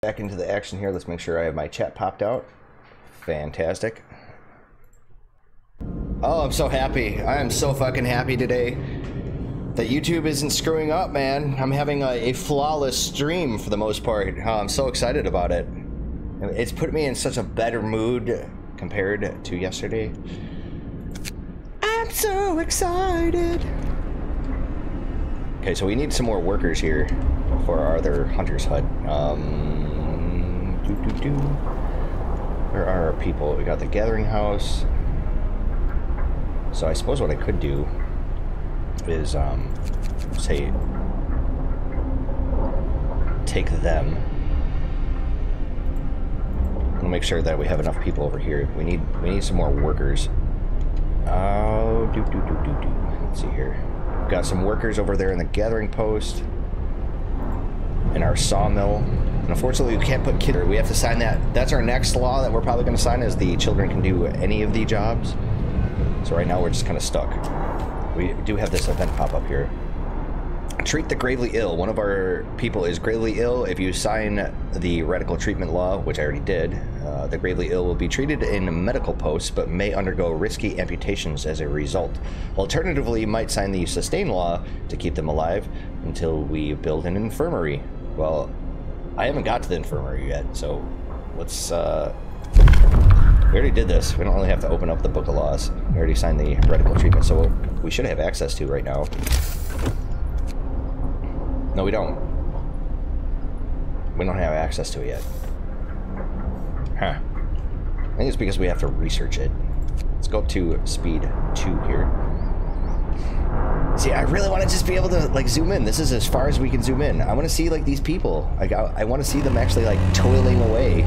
Back into the action here. Let's make sure I have my chat popped out. Fantastic. Oh, I'm so happy. I am so fucking happy today that YouTube isn't screwing up, man. I'm having a flawless stream for the most part. I'm so excited about it. It's put me in such a better mood compared to yesterday. I'm so excited. Okay, so we need some more workers here for our other hunter's hut. Where are our people? We got the gathering house. So I suppose what I could do is, say, take them. We'll make sure that we have enough people over here. We need some more workers. Oh, let's see here. We've got some workers over there in the gathering post. In our sawmill. And unfortunately, we can't put kids. We have to sign that. That's our next law that we're probably going to sign, is the children can do any of the jobs. So right now we're just kind of stuck. We do have this event pop up here. Treat the gravely ill. One of our people is gravely ill. If you sign the radical treatment law, which I already did, the gravely ill will be treated in medical posts, but may undergo risky amputations as a result. Alternatively, you might sign the sustain law to keep them alive until we build an infirmary. Well, I haven't got to the infirmary yet, so let's, we already did this. We don't really have to open up the book of laws. We already signed the radical treatment, so we should have access to right now. No, we don't. We don't have access to it yet. Huh. I think it's because we have to research it. Let's go up to speed 2 here. See, I really want to just be able to, like, zoom in. This is as far as we can zoom in. I want to see, like, these people. Like, I want to see them actually, like, toiling away.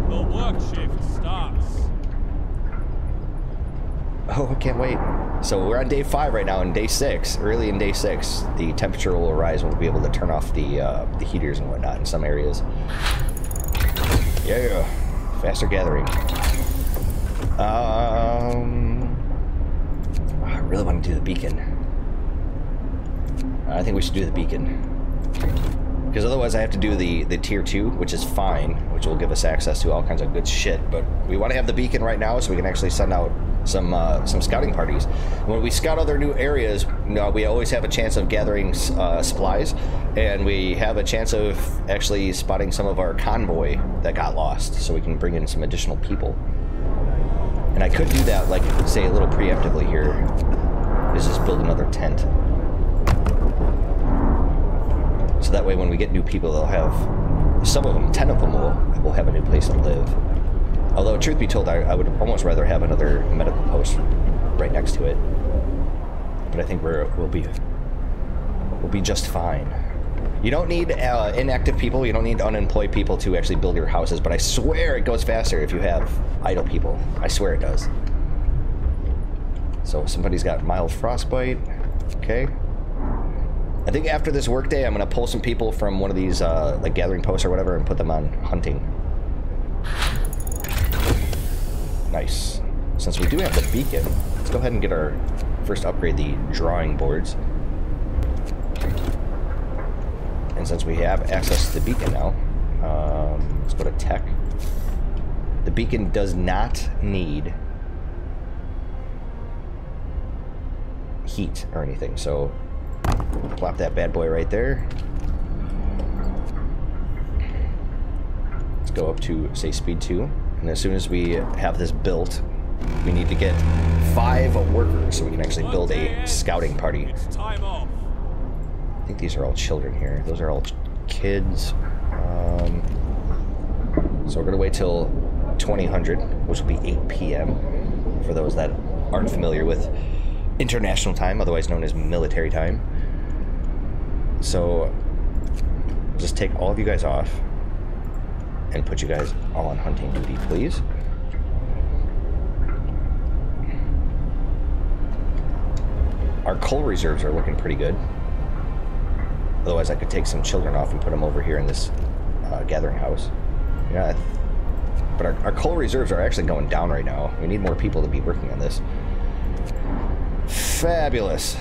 The work shift starts. Oh, I can't wait. So we're on day 5 right now, and day 6, early in day 6, the temperature will rise. We'll be able to turn off the heaters and whatnot in some areas. Yeah, faster gathering. I really want to do the beacon. I think we should do the beacon. Because otherwise I have to do the tier 2, which is fine, which will give us access to all kinds of good shit. But we want to have the beacon right now so we can actually send out some scouting parties. When we scout other new areas, we always have a chance of gathering supplies, and we have a chance of actually spotting some of our convoy that got lost, so we can bring in some additional people. And I could do that, like, say, a little preemptively here, is just build another tent. So that way when we get new people, they'll have, some of them, 10 of them will have a new place to live. Although, truth be told, I would almost rather have another medical post right next to it. But I think we'll be just fine. You don't need inactive people, you don't need unemployed people to actually build your houses, but I swear it goes faster if you have idle people. I swear it does. So somebody's got mild frostbite. Okay. I think after this workday, I'm going to pull some people from one of these like gathering posts or whatever and put them on hunting. Nice. Since we do have the beacon, let's go ahead and get our first upgrade, the drawing boards. And since we have access to the beacon now, let's go to tech. The beacon does not need heat or anything, so plop that bad boy right there. Let's go up to, say, speed 2. And as soon as we have this built, we need to get 5 workers so we can actually build a scouting party. I think these are all children here. Those are all kids. So we're going to wait till 2000, which will be 8 p.m. for those that aren't familiar with international time, otherwise known as military time. So just take all of you guys off and put you guys all on hunting duty, please. Our coal reserves are looking pretty good. Otherwise, I could take some children off and put them over here in this gathering house. Yeah, but our coal reserves are actually going down right now. We need more people to be working on this. Fabulous.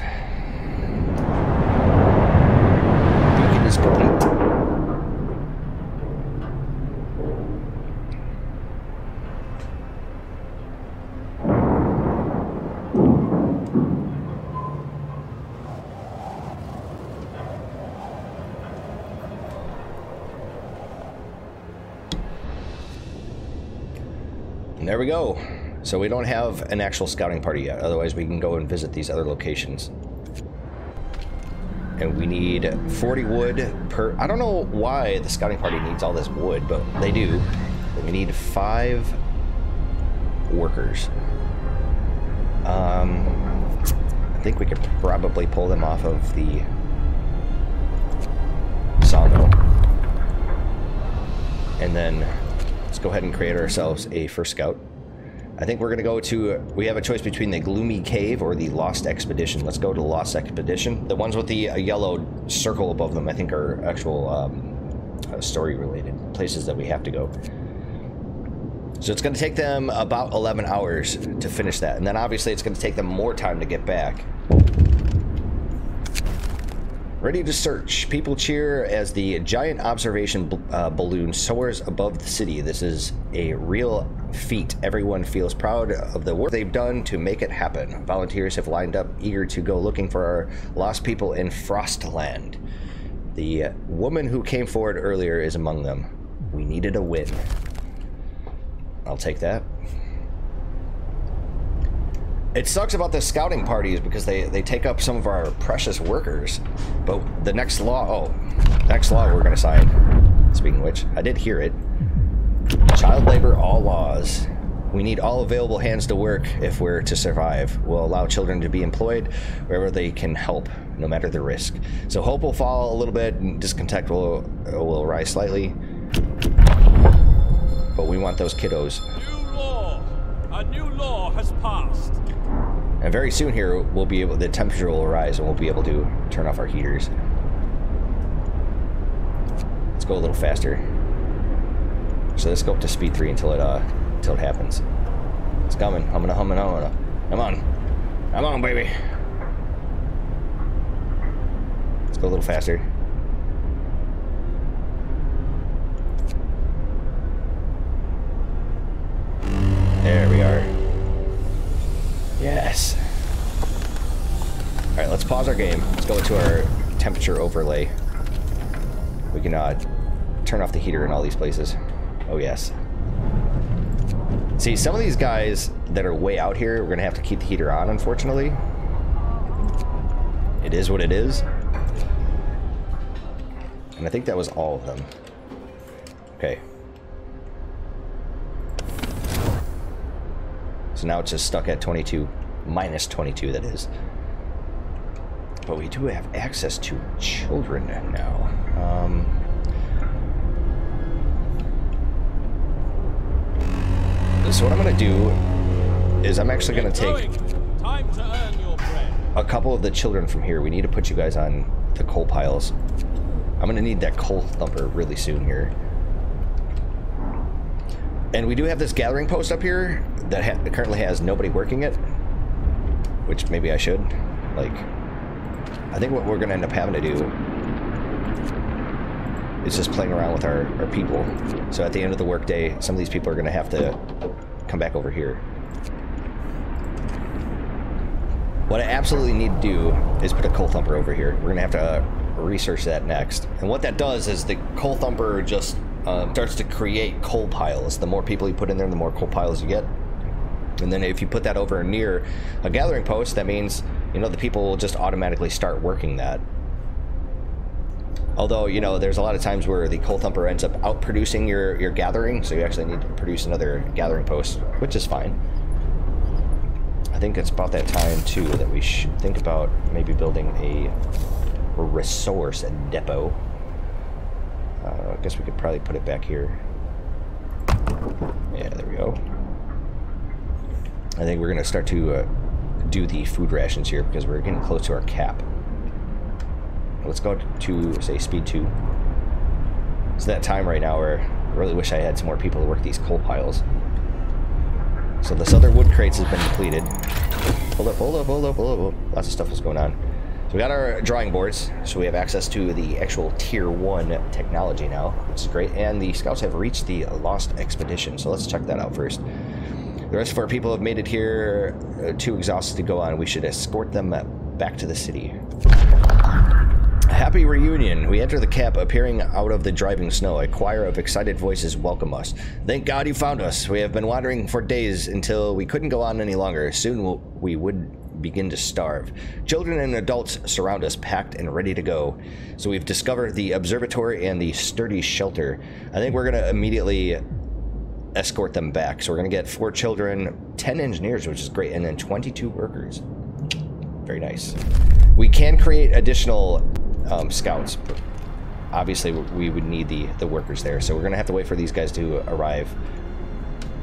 Beacon is complete. there we go. So we don't have an actual scouting party yet. Otherwise, we can go and visit these other locations. And we need 40 wood per... I don't know why the scouting party needs all this wood, but they do. But we need 5 workers. I think we could probably pull them off of the sawmill. And then let's go ahead and create ourselves a first scout. I think we're going to go to... We have a choice between the Gloomy Cave or the Lost Expedition. Let's go to the Lost Expedition. The ones with the yellow circle above them, I think, are actual story-related places that we have to go. So it's going to take them about 11 hours to finish that. And then obviously it's going to take them more time to get back. Ready to search. People cheer as the giant observation balloon soars above the city. This is a real feat. Everyone feels proud of the work they've done to make it happen. Volunteers have lined up, eager to go looking for our lost people in Frostland. The woman who came forward earlier is among them. We needed a win. I'll take that. It sucks about the scouting parties because they take up some of our precious workers. But the next law, next law we're going to sign, speaking of which, I did hear it. Child labor, all laws. We need all available hands to work if we're to survive. We'll allow children to be employed wherever they can help, no matter the risk. So hope will fall a little bit, and discontent will rise slightly. But we want those kiddos. New law! A new law has passed. And very soon here, we'll be able, the temperature will rise and we'll be able to turn off our heaters. Let's go a little faster. So let's go up to speed 3 until it happens. It's coming. Come on, baby. Let's go a little faster. There we are. Yes. Alright, let's pause our game. Let's go into our temperature overlay. We can turn off the heater in all these places. Oh, yes. See, some of these guys that are way out here, we're going to have to keep the heater on, unfortunately. It is what it is. And I think that was all of them. Okay. So now it's just stuck at 22. Minus 22, that is. But we do have access to children now. So what I'm going to do is I'm actually going to take Time to earn your bread. a couple of the children from here. We need to put you guys on the coal piles. I'm going to need that coal thumper really soon here. And we do have this gathering post up here that currently has nobody working it. Which maybe I should. Like, I think what we're going to end up having to do is just playing around with our people. So at the end of the workday, some of these people are going to have to come back over here. What I absolutely need to do is put a coal thumper over here. We're going to have to research that next. And what that does is the coal thumper just starts to create coal piles. The more people you put in there, the more coal piles you get. And then if you put that over near a gathering post, that means, you know, the people will just automatically start working that. Although, you know, there's a lot of times where the coal thumper ends up outproducing your gathering, so you actually need to produce another gathering post, which is fine. I think it's about that time, too, that we should think about maybe building a resource depot. I guess we could probably put it back here. Yeah, there we go. I think we're going to start to do the food rations here because we're getting close to our cap. Let's go to, say, speed 2. It's that time right now where I really wish I had some more people to work these coal piles. So this other wood crates has been depleted. Hold up. Lots of stuff is going on. So we got our drawing boards, so we have access to the actual Tier 1 technology now, which is great. And the scouts have reached the Lost Expedition, so let's check that out first. The rest of our people have made it here, too exhausted to go on. We should escort them back to the city. Happy reunion. We enter the camp appearing out of the driving snow. A choir of excited voices welcome us. Thank God you found us. We have been wandering for days until we couldn't go on any longer. Soon we would begin to starve. Children and adults surround us, packed and ready to go. So we've discovered the observatory and the sturdy shelter. I think we're going to immediately escort them back. So we're going to get 4 children, 10 engineers, which is great, and then 22 workers. Very nice. We can create additional scouts. But obviously, we would need the workers there. So we're going to have to wait for these guys to arrive.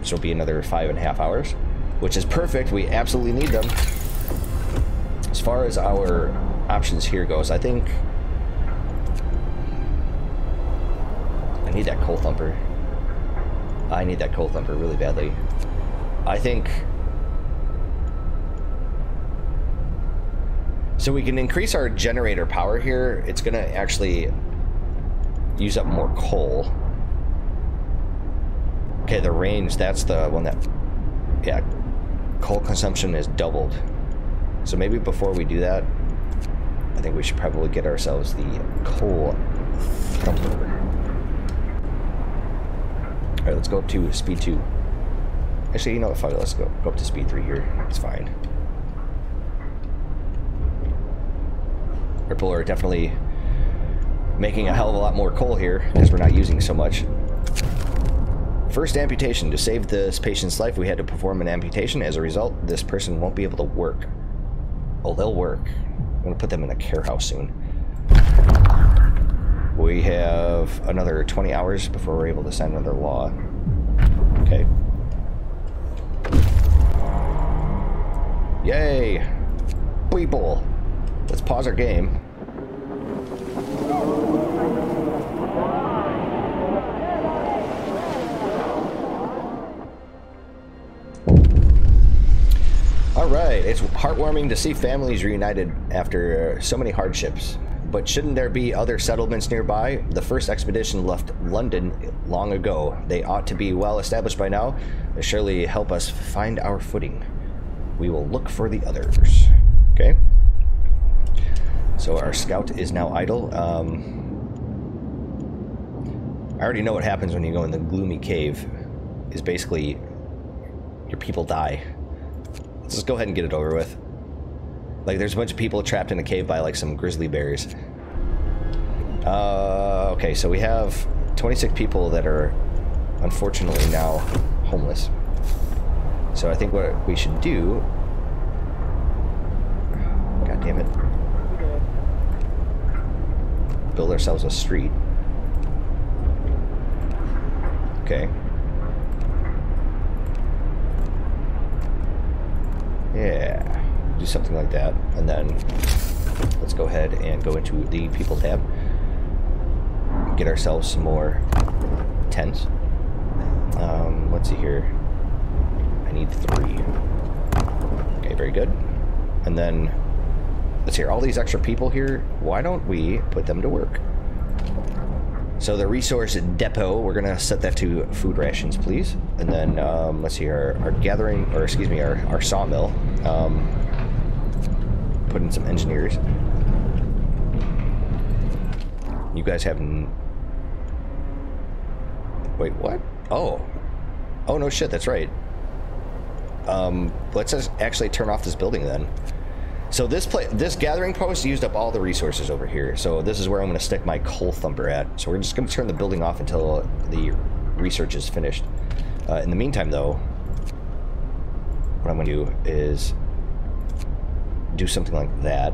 So it'll be another 5.5 hours, which is perfect. We absolutely need them. As far as our options here goes, I think I need that coal thumper. I need that coal thumper really badly. I think so we can increase our generator power here. It's gonna actually use up more coal. Okay, the range, that's the one that, yeah, coal consumption is doubled. So maybe before we do that, I think we should probably get ourselves the coal thumper. All right, let's go up to speed 2. Actually, you know what, fuck it, let's go up to speed 3 here. It's fine. Ripple are definitely making a hell of a lot more coal here because we're not using so much. First amputation. To save this patient's life, we had to perform an amputation. As a result, this person won't be able to work. Oh, they'll work. I'm going to put them in a care house soon. We have another 20 hours before we're able to send another law. Okay. Yay! People! Let's pause our game. Alright, it's heartwarming to see families reunited after so many hardships. But shouldn't there be other settlements nearby? The first expedition left London long ago. They ought to be well established by now. They surely help us find our footing. We will look for the others. Okay. So our scout is now idle. I already know what happens when you go in the gloomy cave. Is basically your people die. Let's just go ahead and get it over with. Like, there's a bunch of people trapped in a cave by, like, some grizzly bears. Okay, so we have 26 people that are, unfortunately, now homeless. So I think what we should do... God damn it. Build ourselves a street. Okay. Yeah. Do something like that, and then let's go ahead and go into the people tab, get ourselves some more tents. Let's see here, I need 3. Okay, very good. And then let's hear all these extra people here, why don't we put them to work? So the resource depot, we're gonna set that to food rations, please. And then let's see, our gathering, or excuse me, our sawmill, put in some engineers. You guys have wait, what? Oh no shit, that's right. Let's just actually turn off this building then. So this gathering post used up all the resources over here. So this is where I'm going to stick my coal thumper at. So we're just going to turn the building off until the research is finished. In the meantime, though, what I'm going to do is do something like that.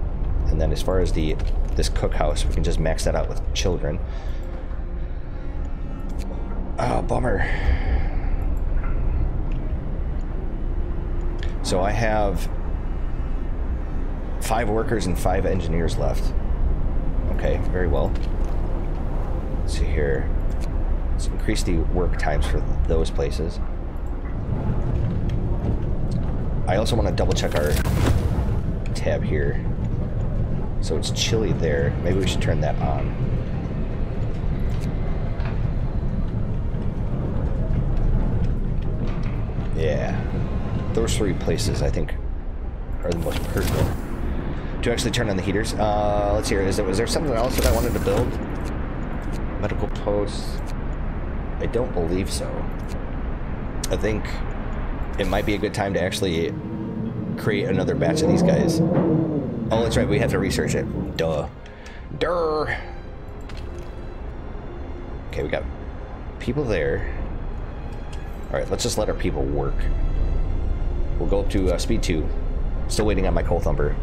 And then as far as this cookhouse, we can just max that out with children. Oh, bummer. So I have 5 workers and 5 engineers left. Okay, very well. Let's see here. Let's increase the work times for those places. I also want to double check our tab here. So it's chilly there. Maybe we should turn that on. Yeah. Those 3 places, I think, are the most pertinent. to actually turn on the heaters. Let's see here. Was there something else that I wanted to build? Medical posts. I don't believe so. I think it might be a good time to actually create another batch of these guys. Oh, that's right. We have to research it. Duh. Durr. Okay, we got people there. All right, let's just let our people work. We'll go up to speed 2. Still waiting on my coal thumper.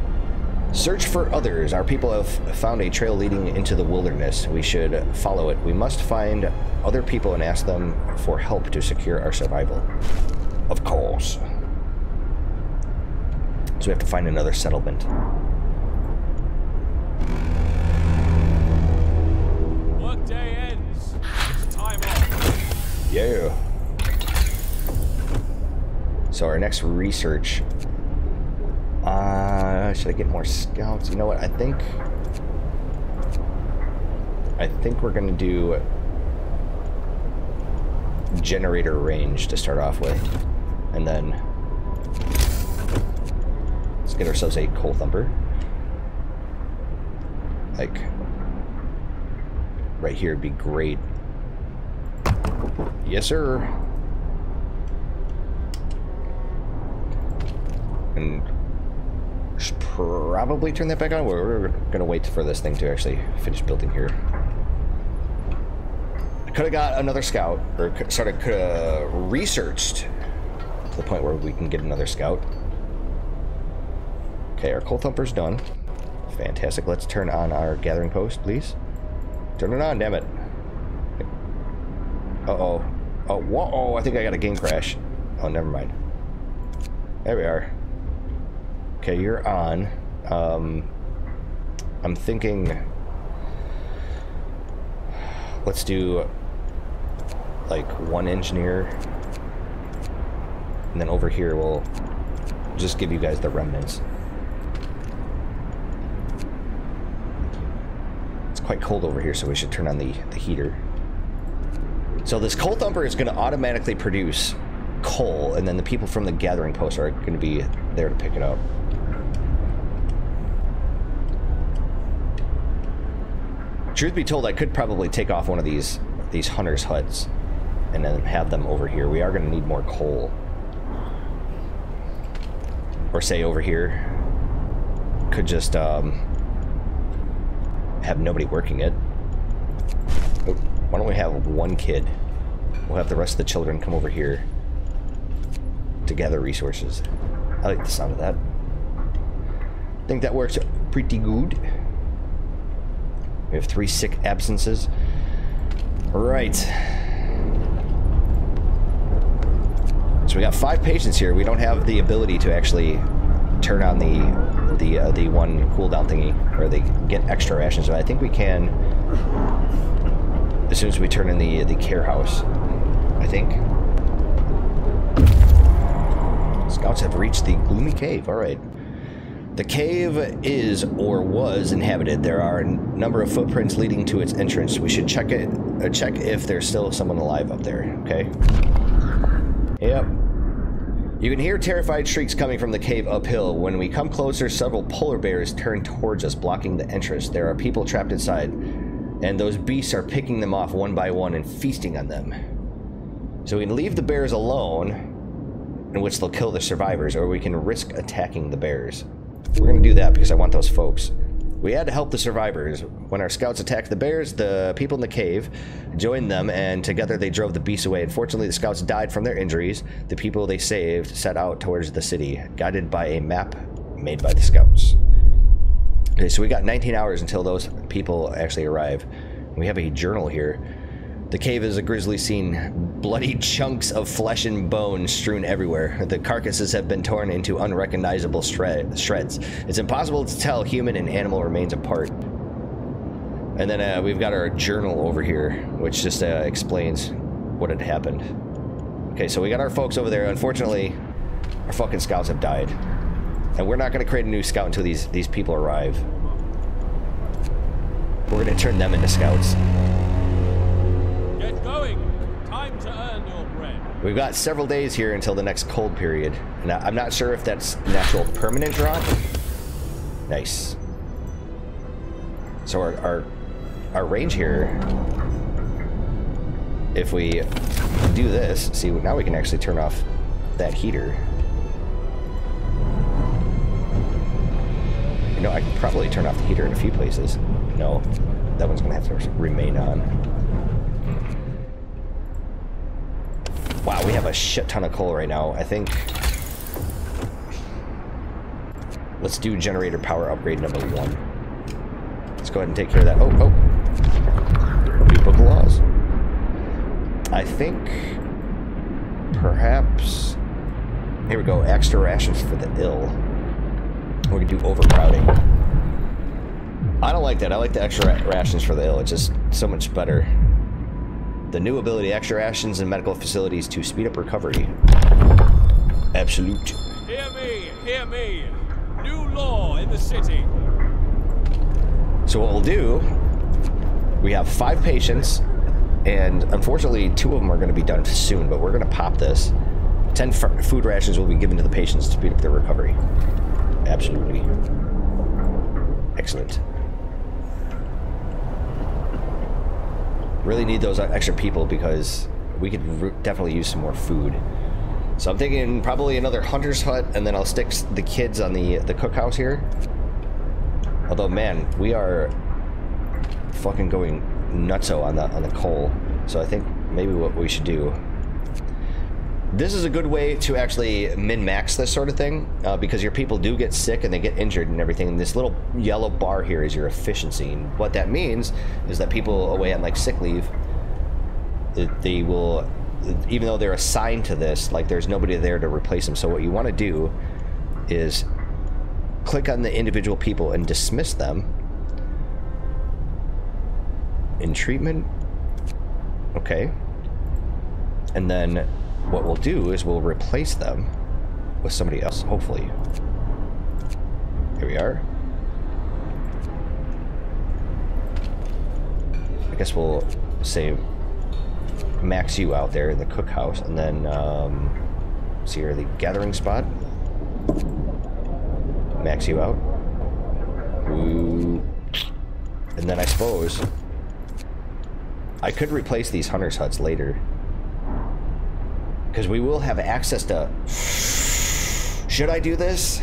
Search for others. Our people have found a trail leading into the wilderness. We should follow it. We must find other people and ask them for help to secure our survival. Of course. So we have to find another settlement. Workday ends. Time off. Yeah. So our next research. Should I get more scouts? You know what? I think we're gonna do generator range to start off with, and then let's get ourselves a coal thumper. Like right here would be great. Yes, sir. And probably turn that back on. We're gonna wait for this thing to actually finish building here. I could have got another scout, or sort of researched to the point where we can get another scout. Okay, our coal thumper's done. Fantastic. Let's turn on our gathering post, please. Turn it on, damn it. Uh-oh. Oh, whoa, I think I got a game crash. Oh, never mind. There we are. Okay, you're on. I'm thinking let's do like one engineer, and then over here we'll just give you guys the remnants. It's quite cold over here, so we should turn on the heater. So this coal thumper is going to automatically produce coal, and then the people from the gathering post are going to be there to pick it up. Truth be told, I could probably take off one of these hunters' huts and then have them over here. We are going to need more coal. Or say over here. Could just have nobody working it. Oh, why don't we have one kid? We'll have the rest of the children come over here to gather resources. I like the sound of that. I think that works pretty good. We have 3 sick absences. Right. So we got 5 patients here. We don't have the ability to actually turn on the one cooldown thingy, or they get extra rations. But I think we can as soon as we turn in the care house. I think. Scouts have reached the gloomy cave. All right. The cave is or was inhabited. There are a number of footprints leading to its entrance. We should check if there's still someone alive up there, okay? Yep. You can hear terrified shrieks coming from the cave uphill. When we come closer, several polar bears turn towards us, blocking the entrance. There are people trapped inside, and those beasts are picking them off one by one and feasting on them. So we can leave the bears alone, in which they'll kill the survivors, or we can risk attacking the bears. We're going to do that because I want those folks. We had to help the survivors. When our scouts attacked the bears, the people in the cave joined them, and together they drove the beasts away. Unfortunately, the scouts died from their injuries. The people they saved set out towards the city, guided by a map made by the scouts. Okay, so we got 19 hours until those people actually arrive. We have a journal here. The cave is a grisly scene. Bloody chunks of flesh and bone strewn everywhere. The carcasses have been torn into unrecognizable shreds. It's impossible to tell human and animal remains apart. And then we've got our journal over here, which just explains what had happened. Okay, so we got our folks over there. Unfortunately, our fucking scouts have died. And we're not going to create a new scout until these people arrive. We're going to turn them into scouts. Get going. Time to earn your bread. We've got several days here until the next cold period. And I'm not sure if that's an actual permanent drop Nice. So our range here, if we do this, see, now we can actually turn off that heater. You know, I can probably turn off the heater in a few places. No, that one's gonna have to remain on. Wow, we have a shit ton of coal right now. I think let's do generator power upgrade number 1. Let's go ahead and take care of that. Oh, new book of laws. I think perhaps, here we go, extra rations for the ill. We're gonna do overcrowding. I don't like that. I like the extra rations for the ill. It's just so much better. The new ability, extra rations in medical facilities to speed up recovery. Absolute. Hear me, hear me. New law in the city. So what we'll do, we have 5 patients, and unfortunately 2 of them are going to be done soon, but we're going to pop this. 10 food rations will be given to the patients to speed up their recovery. Absolutely. Excellent. Really need those extra people because we could definitely use some more food. So I'm thinking probably another hunter's hut, and then I'll stick the kids on the cookhouse here. Although, man, we are fucking going nutso on the coal. So I think maybe what we should do, this is a good way to actually min-max this sort of thing, because your people do get sick and they get injured and everything. And this little yellow bar here is your efficiency. And what that means is that people away on like sick leave, they will, even though they're assigned to this, like there's nobody there to replace them. So what you want to do is click on the individual people and dismiss them. In treatment, okay. And then what we'll do is we'll replace them with somebody else, hopefully. Here we are. I guess we'll say max you out there in the cookhouse, and then see here, the gathering spot. Max you out. Ooh. And then I suppose I could replace these hunter's huts later, because we will have access to... Should I do this?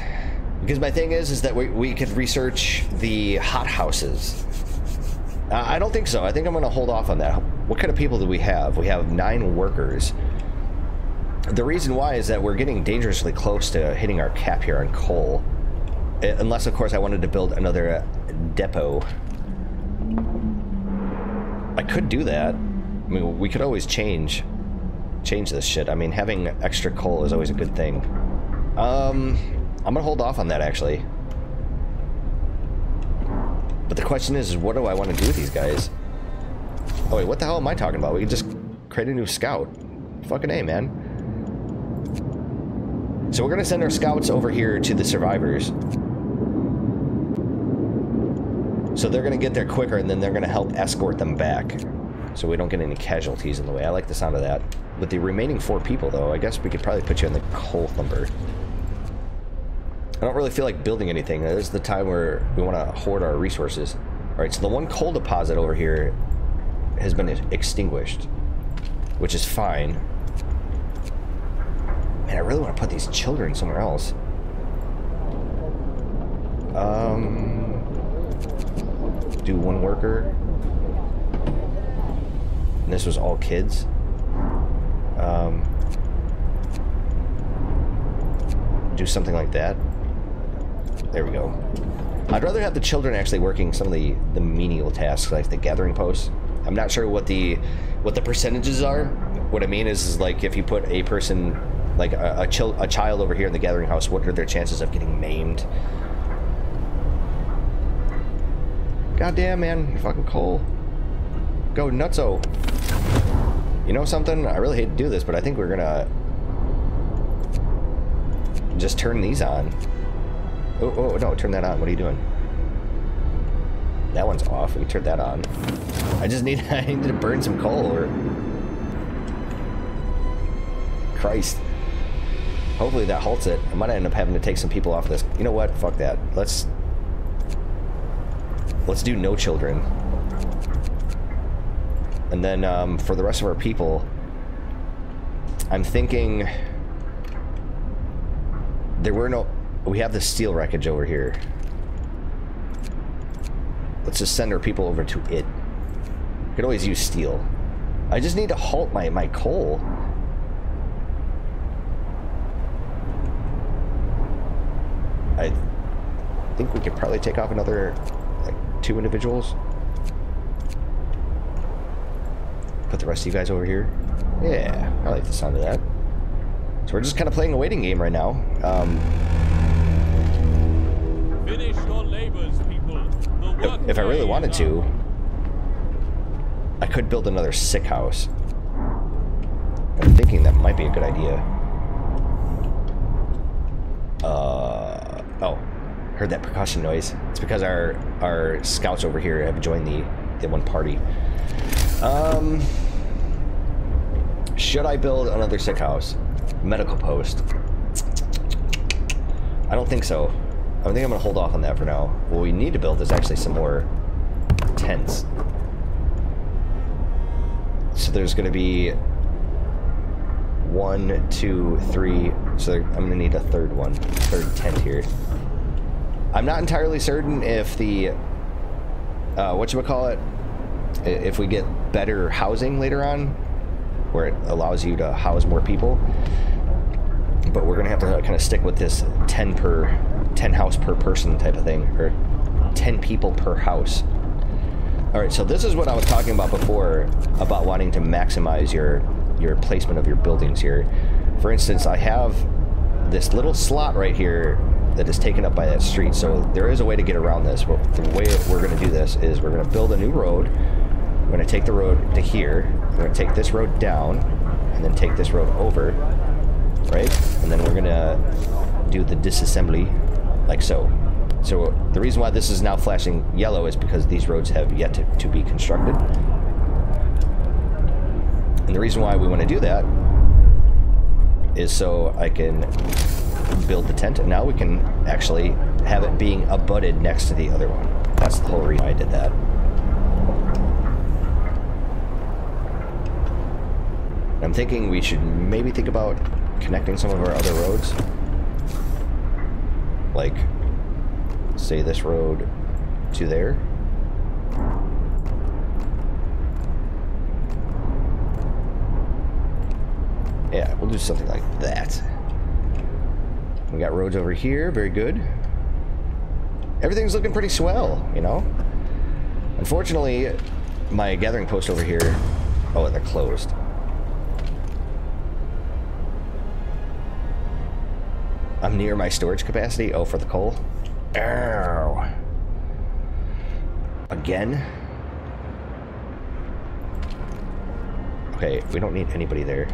Because my thing is that we could research the hothouses. I don't think so. I think I'm going to hold off on that. What kind of people do we have? We have 9 workers. The reason why is that we're getting dangerously close to hitting our cap here on coal. Unless, of course, I wanted to build another depot. I could do that. I mean, we could always change this shit. I mean, having extra coal is always a good thing. I'm gonna hold off on that, actually. But the question is what do I want to do with these guys? Oh wait, what the hell am I talking about? We can just create a new scout. Fucking A, man. So we're gonna send our scouts over here to the survivors. So they're gonna get there quicker, and then they're gonna help escort them back, so we don't get any casualties in the way. I like the sound of that. With the remaining 4 people, though, I guess we could probably put you in the coal thumper. I don't really feel like building anything. This is the time where we want to hoard our resources. Alright, so the one coal deposit over here has been extinguished, which is fine. Man, I really want to put these children somewhere else. Do 1 worker. And this was all kids. Do something like that. There we go. I'd rather have the children actually working some of the menial tasks, like the gathering posts. I'm not sure what the percentages are. What I mean is like if you put a person, like a child over here in the gathering house, what are their chances of getting maimed? Goddamn, man, fucking coal. Go nutso. You know something? I really hate to do this, but I think we're gonna just turn these on. Oh, no, turn that on. What are you doing? That one's off. We can turn that on. I need to burn some coal, or... Christ. Hopefully that halts it. I might end up having to take some people off this. You know what? Fuck that. Let's let's do no children. And then for the rest of our people, I'm thinking we have the steel wreckage over here. Let's just send our people over to it. We could always use steel. I just need to halt my coal. I think we could probably take off another, like, 2 individuals. Put the rest of you guys over here. Yeah, I like the sound of that. So we're just kind of playing a waiting game right now. Finish your labors, people. The work If I really wanted days to, I could build another sick house. I'm thinking that might be a good idea. Oh, heard that percussion noise. It's because our scouts over here have joined the one party. Should I build another sick house? Medical post. I don't think so. I think I'm gonna hold off on that for now. What we need to build is actually some more tents. So there's gonna be 1, 2, 3. So I'm gonna need a third tent here. I'm not entirely certain if the whatchamacallit, if we get better housing later on, where it allows you to house more people. But we're gonna have to kind of stick with this 10 house per person type of thing, or 10 people per house. All right, so this is what I was talking about before, about wanting to maximize your placement of your buildings here. For instance, I have this little slot right here that is taken up by that street, so there is a way to get around this. But the way we're going to do this is we're going to build a new road. We're going to take the road to here. We're going to take this road down, and then take this road over, right? And then we're going to do the disassembly like so. So the reason why this is now flashing yellow is because these roads have yet to be constructed. And the reason why we want to do that is so I can build the tent, and now we can actually have it being abutted next to the other one. That's the whole reason I did that. I'm thinking we should maybe think about connecting some of our other roads. Like, say this road to there. Yeah, we'll do something like that. We got roads over here, very good. Everything's looking pretty swell, you know? Unfortunately, my gathering post over here... Oh, they're closed. I'm near my storage capacity. Oh, for the coal. Ow. Again? Okay, we don't need anybody there.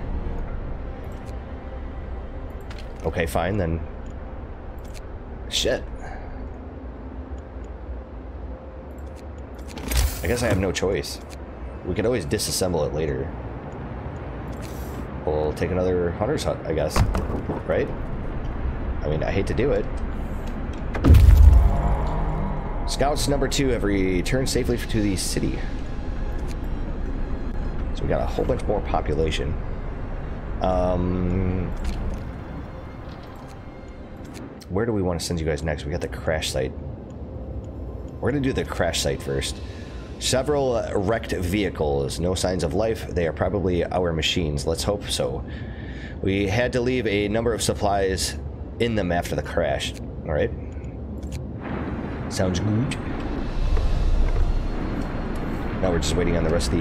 Okay, fine, then. Shit. I guess I have no choice. We could always disassemble it later. We'll take another hunter's hut, I guess. Right? I mean, I hate to do it. Scouts number 2 have returned safely to the city. So we got a whole bunch more population. Where do we want to send you guys next? We got the crash site. We're going to do the crash site first. Several wrecked vehicles. No signs of life. They are probably our machines. Let's hope so. We had to leave a number of supplies in them after the crash. Alright. Sounds good. Now we're just waiting on the rest of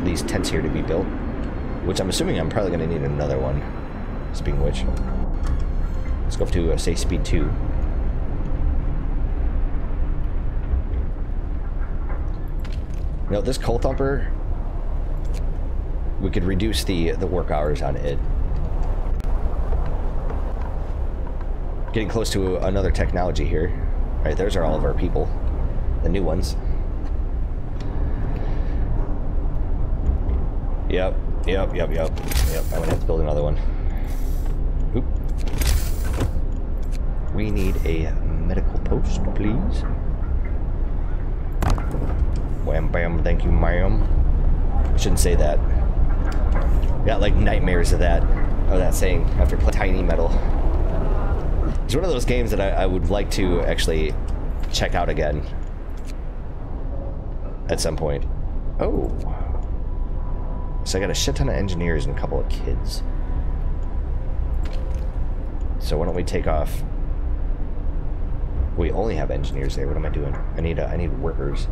these tents here to be built. Which I'm assuming I'm probably going to need another one. Speaking of which. Let's go up to, say, speed 2. You know, this coal thumper, we could reduce the work hours on it. Getting close to another technology here. All right, those are all of our people. The new ones. Yep. I'm gonna have to build another one. Oop. We need a medical post, please. Wham bam, thank you, ma'am. Shouldn't say that. Got like nightmares of that saying after playing Tiny Metal. It's one of those games that I would like to actually check out again at some point. Oh. So I got a shit ton of engineers and a couple of kids. So why don't we take off? We only have engineers there. What am I doing? I need workers.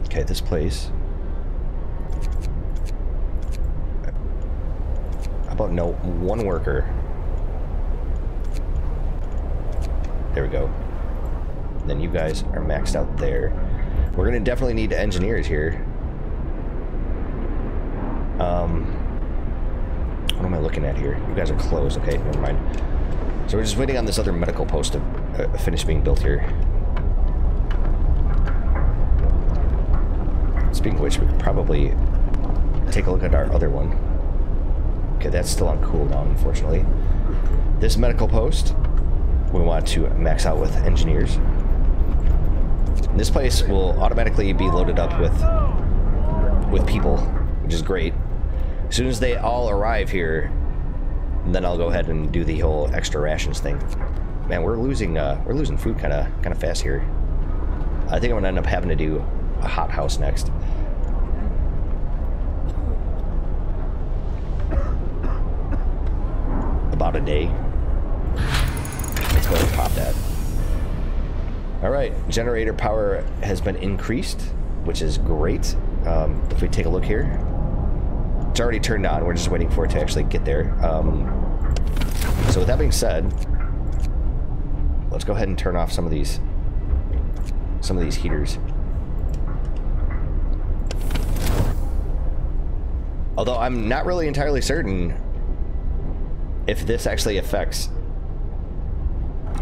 Okay, this place. How about no one worker? There we go. Then you guys are maxed out there. We're gonna definitely need engineers here. What am I looking at here? You guys are closed. Okay, never mind. So we're just waiting on this other medical post to finish being built here. Speaking of which, we could probably take a look at our other one. Okay, that's still on cooldown, unfortunately. This medical post, we want to max out with engineers. And this place will automatically be loaded up with people, which is great. As soon as they all arrive here, then I'll go ahead and do the whole extra rations thing. Man, we're losing food kind of fast here. I think I'm gonna end up having to do a hothouse next. About a day. Let's go ahead and pop that. Alright, generator power has been increased, which is great. If we take a look here, it's already turned on. We're just waiting for it to actually get there. So with that being said, let's go ahead and turn off some of these heaters. Although I'm not really entirely certain if this actually affects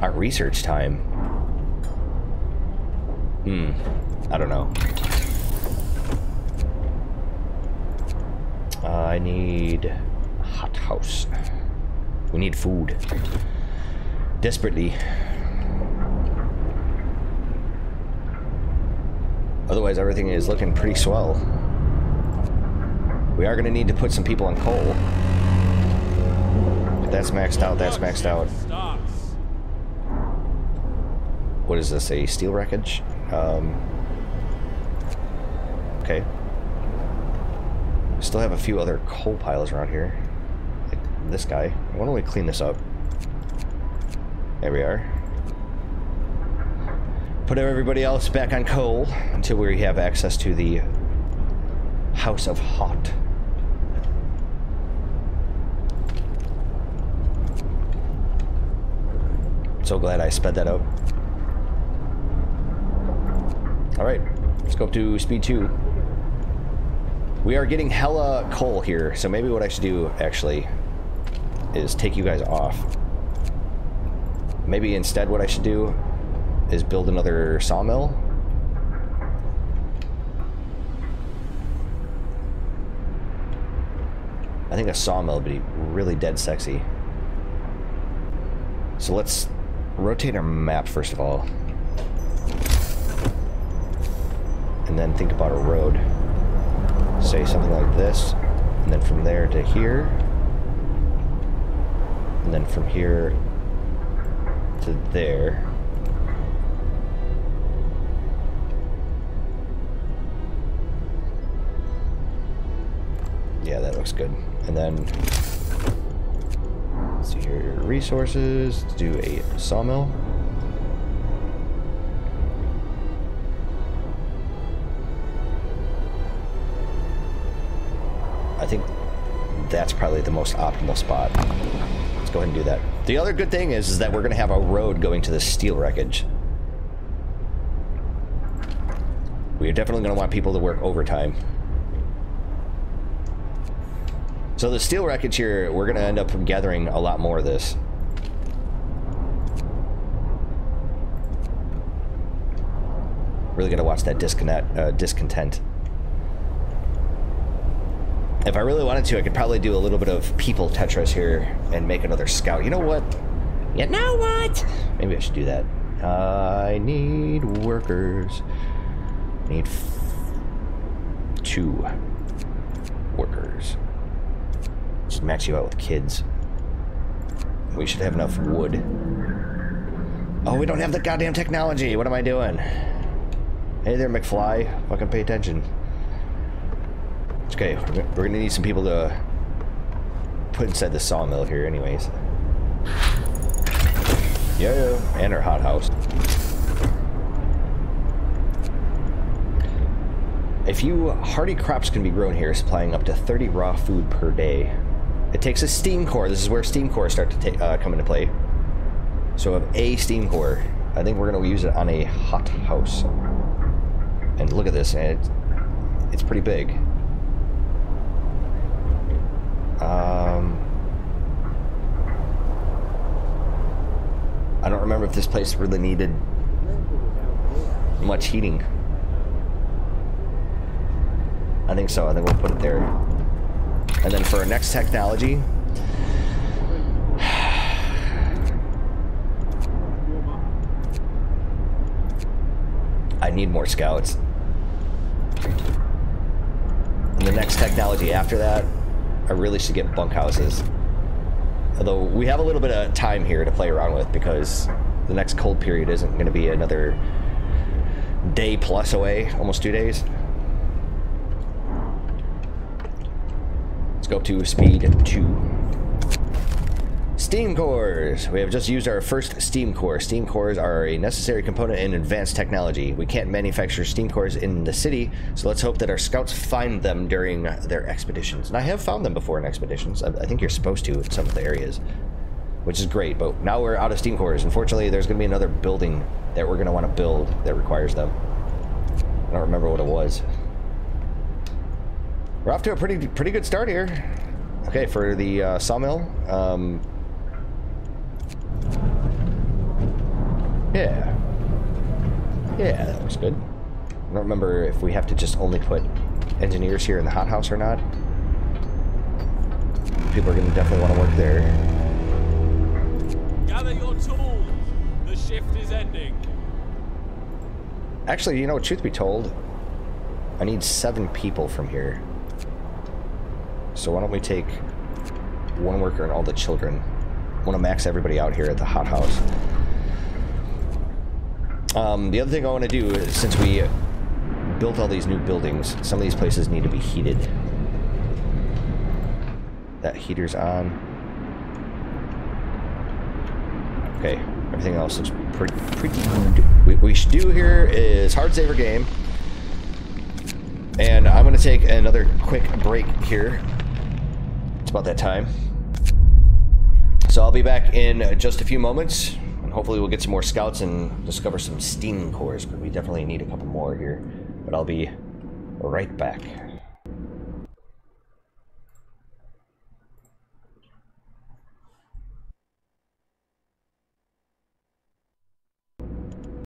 our research time. I don't know. I need a hothouse. We need food. Desperately. Otherwise, everything is looking pretty swell. We are going to need to put some people on coal. That's maxed out, that's maxed out. What is this, a steel wreckage? Okay. Still have a few other coal piles around here. Like this guy. Why don't we clean this up? There we are. Put everybody else back on coal until we have access to the House of Hot. So glad I sped that up. Alright, let's go up to speed 2. We are getting hella coal here, so maybe what I should do, actually, is take you guys off. Maybe instead what I should do is build another sawmill. I think a sawmill would be really dead sexy. So let's rotate our map first of all. And then think about a road. Say something like this. And then from there to here. And then from here to there. Yeah, that looks good. And then let's see here, resources, let's do a sawmill. I think that's probably the most optimal spot. Let's go ahead and do that. The other good thing is that we're going to have a road going to the steel wreckage. We are definitely going to want people to work overtime. So the steel wreckage here, we're going to end up gathering a lot more of this. Really got to watch that discontent. If I really wanted to, I could probably do a little bit of people Tetris here and make another scout. You know what? You know what? Maybe I should do that. I need workers. Need 2 workers. Just max you out with kids. We should have enough wood. Oh, we don't have the goddamn technology. What am I doing? Hey there, McFly. Fucking pay attention. Okay, we're gonna need some people to put inside the sawmill here anyways. Yeah, and our hothouse. A few hardy crops can be grown here, supplying up to 30 raw food per day. It takes a steam core. This is where steam cores start to come into play. So of a steam core, I think we're going to use it on a hothouse. And look at this, and it's pretty big. I don't remember if this place really needed much heating. I think so. I think we'll put it there. And then for our next technology, I need more scouts. And the next technology after that, I really should get bunkhouses. Although we have a little bit of time here to play around with because the next cold period isn't going to be another day plus away, almost 2 days. Let's go up to speed 2. Steam cores! We have just used our first steam core. Steam cores are a necessary component in advanced technology. We can't manufacture steam cores in the city, so let's hope that our scouts find them during their expeditions. And I have found them before in expeditions. I think you're supposed to in some of the areas, which is great, but now we're out of steam cores. Unfortunately, there's going to be another building that we're going to want to build that requires them. I don't remember what it was. We're off to a pretty good start here. Okay, for the sawmill. Yeah, that looks good. I don't remember if we have to just only put engineers here in the hothouse or not. People are going to definitely want to work there. Gather your tools. The shift is ending. Actually, you know, truth be told, I need 7 people from here. So why don't we take 1 worker and all the children. I want to max everybody out here at the hothouse. The other thing I want to do is, since we built all these new buildings, some of these places need to be heated. That heater's on. Okay, everything else looks pretty good. What we should do here is hard saver game. And I'm going to take another quick break here. It's about that time. So I'll be back in just a few moments. Hopefully we'll get some more scouts and discover some steam cores, but we definitely need a couple more here. But I'll be right back.